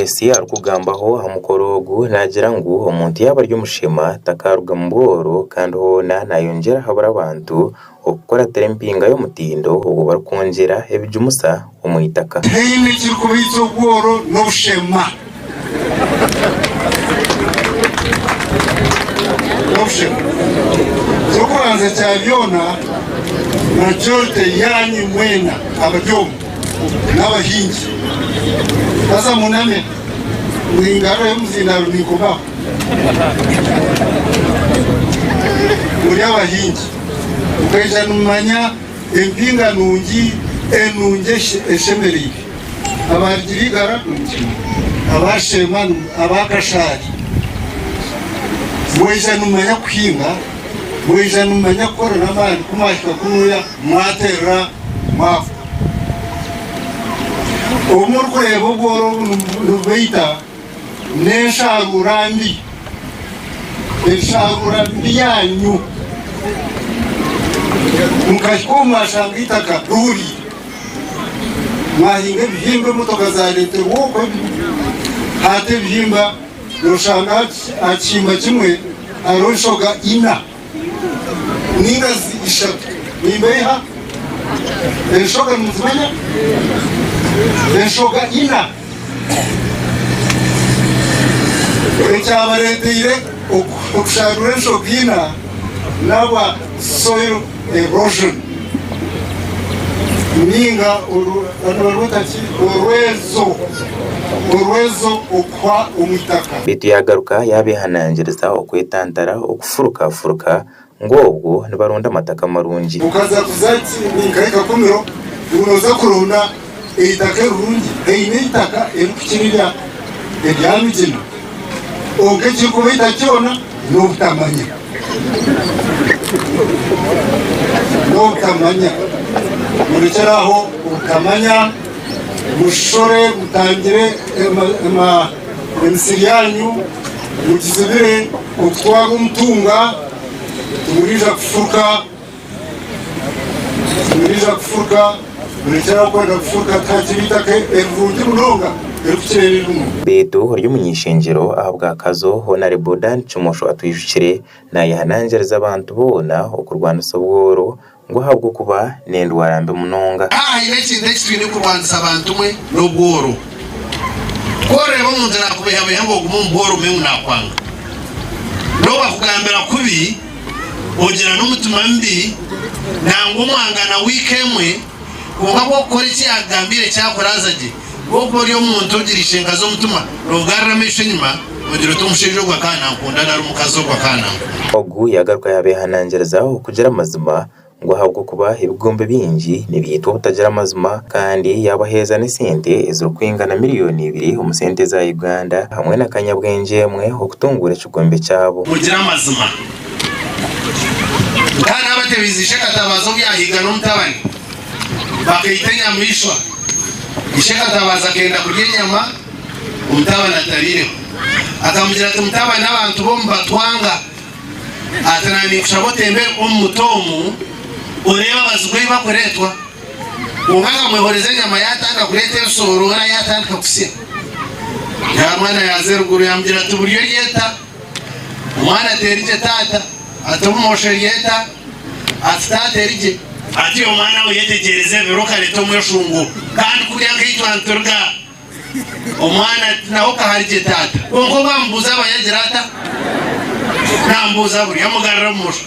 Mwesi arukugambaho hamukorogu nagira ngo umuntu yaba ry'umushima takaruga mu bworo kandi hona nayongera habura abantu okukora terempinga yo mutindo ubu barukongera ebijumusa umuyitaka heyine kirukubitsa ubworo n'ubushema zokuranza cyabyona majorite yanyu mwena abajyomu n'abahinzi baza muname mwingaro y'umuzinaro nikubaho muri abahinzi ukaja numanya empinga nungi enunge eshemerire abarigirigara abashema abakashari mweja numanya kuhinga mweja numanya korora abandi kumashika kunuya mwatera mwafu umurkureba ubworo nubeita nesharurambi yanyu mukashikumasha itaka ruri mwahinga ibihimba motoka za leta woko hate ibihimba noshanga akimba kimwe aronshoga ina ninga ishatu nimbeha enshoga muzimanya enshoga ina ecyabaretire okusharura enshoga ina naba soil erosion ninga urwezo okwa umutaka bitu yagaruka yabihanangiriza okwetantara okufuruka ngobwo nibarunda amataka marungi ukaza kuzati nikaika kumiro unoza kurunda itaka rungi eyine itaka erukukirira ebyamigina onke kikubita kyona n'obutamanya murekeraho ubutamanya mushore mutangire emisiri yanyu mugizibire utwara umutunga tumurija kufuruka murekeraho kwenda kufuruka takibitake erungi munonga erukukirira beto ry'umunyishengero ahabwa akazo Honorable Dan Chumosho atwijukire nayihanangiriza abantu bona okurwana sobworo ngo habwo kuba nendwarambe munonga inekintu kurwanisa abantu mwe n'ubworo koreba umuntu nakubeha ngo gumbworo mwe nakwanga no bakugambira kubi ogira n'umutima mbi nango umwangana wikemwe ngabo kora iki agambire cyakorazaje boko ryo muntu ugirishe ngazo mutuma rogaramishe nyuma mugira tumusheje gwa kana nkunda nari mukazo gwa kana ogu yagaruka yabehanangirizaho kugira amazima ngo habwo kuba ibigombe bingi nibiyitwa butagira amazima kandi yabaheza n'isente ezokwingana miliyoni 2 umusente za Uganda hamwe na kanyabwenge mwe okutungura ikigombe cyabo mugira amazima kana abatebizishe katabazo byahiga n'umutabani bakayitanya mwishwa ishaka tabaza kenda kurya nyama umutabana atarireho akamugira ati umutabana n'abantu bo mbatwanga atanani kushabotembe umutomu ureba bazugwe bakoretwa umwana mwehoreza nyama yatanga kurete soro ara yatanga kusia ya mwana yazeruguru yamgira ati buriyo yeta umwana terije tata atumoshe yeta ataterije ati umwana uyetegereze biroka leto mweshungu kandi kurya nkitwa nturga umwana naho kaharije tata ngo bambuza abayagirata nambuza buri yamugarara musho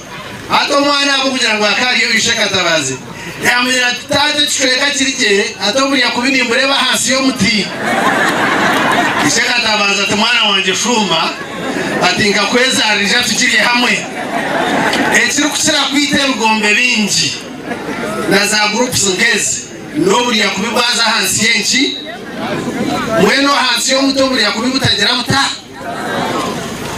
ato umwana abo kugira ngo akari yo bishaka tabazi yamira tata cyureka kirije ato buri yakubinimbure bahasi yo muti ishaka tabaza ati mwana wanje shuma ati ngakweza arija tukiriye hamwe ekiri kutsira kwitera ugombe bingi na za groups ngezi noburi yakubibaza hansi yenchi mweno hansi yo muto buri yakubibutagira muta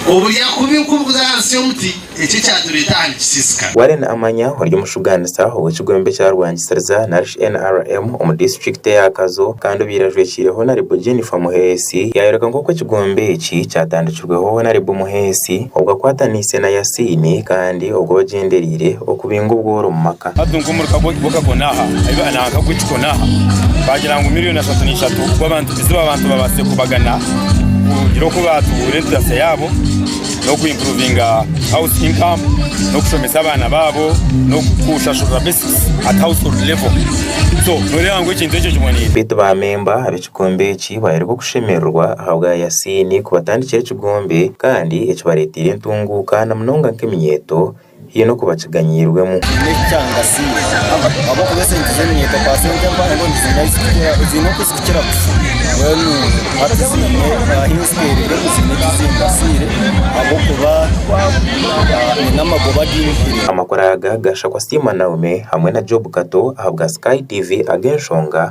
uburya kubi kubuzansi umuti iki cyaturita kisisika Warren Amanya wari umushuganisa w'ikigombe cya Rwangisariza na NRM mu district ya Kazo kandi birajwe kireho na Ribo Jennifer Muhesi yayereka ngo ko kigombe iki cyatandikirweho na Ribo Muhesi ubwo kwatanise na Yasini kandi ubwo bagenderire okubinga ubworo mu maka adungu muri kaboka konaha ayiba anaka kwitikonaha bagira ngo miliyoni 3 kw'abantu biziba abantu babase kubagana kugira ko baturentase yabo no kuimprovinga house income no kushomesa abana babo no kushashura basis at household level so nore ngo ikintu cyo cyumoni bitu ba member abikigombe iki bayerwa kushemerwa ahabwa Yasini kubatandikira ikigombe kandi ekibaretire ntunguka na munonga nk'eminyeto hiyo no kubaciganyirwemo cyangwa si abo kubese nzemyeto pasente mbaho nzisikira zino kusikira wenu atizine hinstere y'umuzinezindasire abo kuba n'amagoba y'imvire amakora yaga gasha kwa Sima Naume hamwe na Job Kato ahabwa Sky TV agenshonga